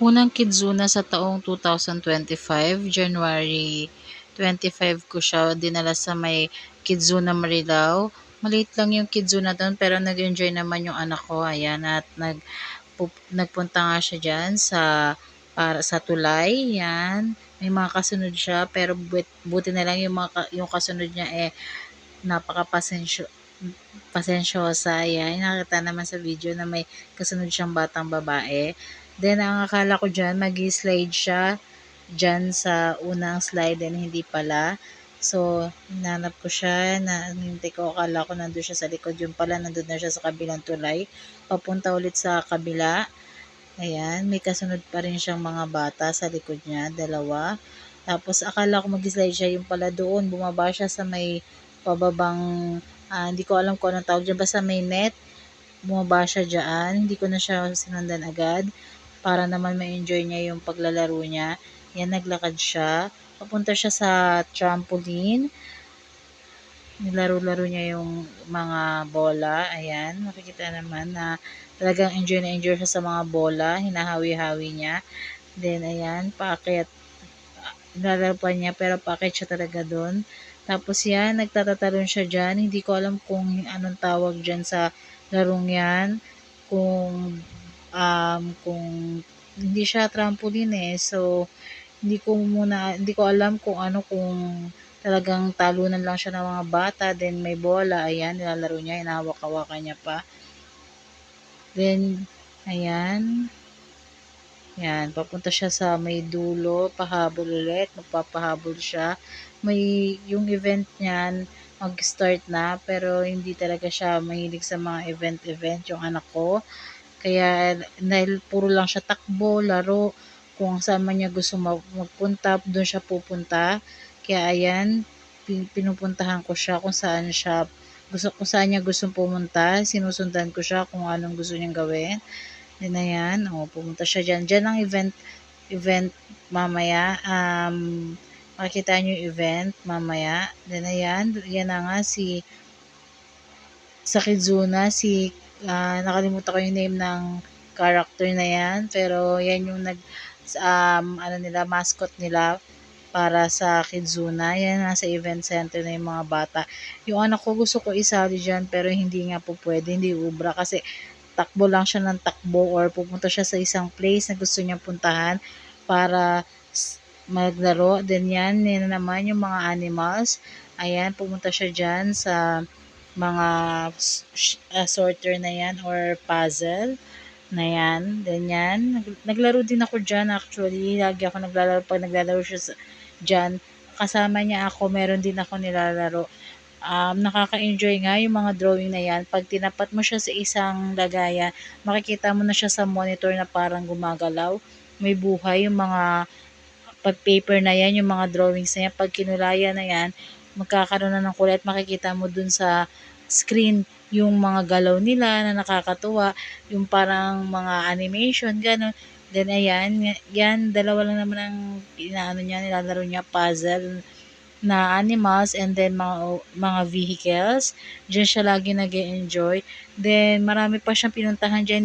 Unang Kidzuna sa taong 2025, January 25 ko siya dinala sa may Kidzuna Marilao. Maliit lang yung Kidzuna do'n pero nag-enjoy naman yung anak ko, ayan, at nagpunta nga siya diyan para sa tulay, 'yan. May mga kasunod siya pero buti na lang yung kasunod niya pasensyosa, ayan. Nakita naman sa video na may kasunod siyang batang babae. Then ang akala ko diyan magi-slide siya diyan sa unang slide and hindi pala. So, hinanap ko siya, hinintay ko, akala ko nandun siya sa likod. Yung pala, nandun na siya sa kabilang tulay. Papunta ulit sa kabila. Ayan, may kasunod pa rin siyang mga bata sa likod niya, dalawa. Tapos akala ko mag-slide siya, yung pala doon, bumaba siya sa may pababang, hindi ko alam kung anong tawag dyan, basta may net, bumaba siya dyan. Hindi ko na siya sinundan agad para naman ma-enjoy niya yung paglalaro niya. Yan, naglakad siya. Papunta siya sa trampoline. Nilaro-laro niya yung mga bola. Ayan, makikita naman na talagang enjoy na enjoy siya sa mga bola. Hinahawi-hawi niya. Then, ayan, paakyat. Nilalaro pa niya pero paakyat siya talaga doon. Tapos yan, nagtatatalon siya dyan. Hindi ko alam kung anong tawag dyan sa larong yan. Kung hindi siya trampoline eh. So, hindi ko alam kung talagang talunan lang siya ng mga bata, then may bola, ayan, nilalaro niya, hinahawak-hawakan niya pa. Then, ayan, yan, papunta siya sa may dulo, pahabol ulit, magpapahabol siya. Yung event niyan, mag-start na, pero hindi talaga siya mahilig sa mga event-event, yung anak ko. Kaya dahil puro lang siya takbo, laro, kung saan man niya gusto magpunta, doon siya pupunta. Kaya ayan, pinupuntahan ko siya kung saan niya gustong pumunta. Sinusundan ko siya kung anong gusto niyang gawin. Then ayan, pumunta siya diyan. Diyan ang event mamaya. Makikita niyo yung event mamaya. Then ayan, yan na nga sa Kidzuna, nakalimutan ko yung name ng character na yan, pero yan yung mascot nila para sa Kidzuna. Yan, nasa event center na yung mga bata. Yung anak ko gusto ko isali dyan, pero hindi nga po pwede, hindi ubra, kasi takbo lang siya ng takbo or pupunta siya sa isang place na gusto niyang puntahan para maglaro. Then yan naman yung mga animals. Ayan, pumunta siya dyan sa mga sorter na yan or puzzle na yan. Then yan, naglaro din ako dyan actually. Lagi ako naglalaro pag naglalaro siya dyan. Kasama niya ako, meron din ako nilalaro. Nakaka-enjoy nga yung mga drawing na yan. Pag tinapat mo siya sa isang lagayan, makikita mo na siya sa monitor na parang gumagalaw. May buhay yung mga paper na yan, yung mga drawings na yan. Pag kinulayan na yan, magkakaroon na ng kulay at makikita mo dun sa screen yung mga galaw nila na nakakatuwa, yung parang mga animation, gano'n. Then ayan, yan, dalawa lang naman ang nilalaro niya, puzzle na animals and then mga vehicles. Diyan siya lagi nag-enjoy. Then marami pa siyang pinuntahan diyan.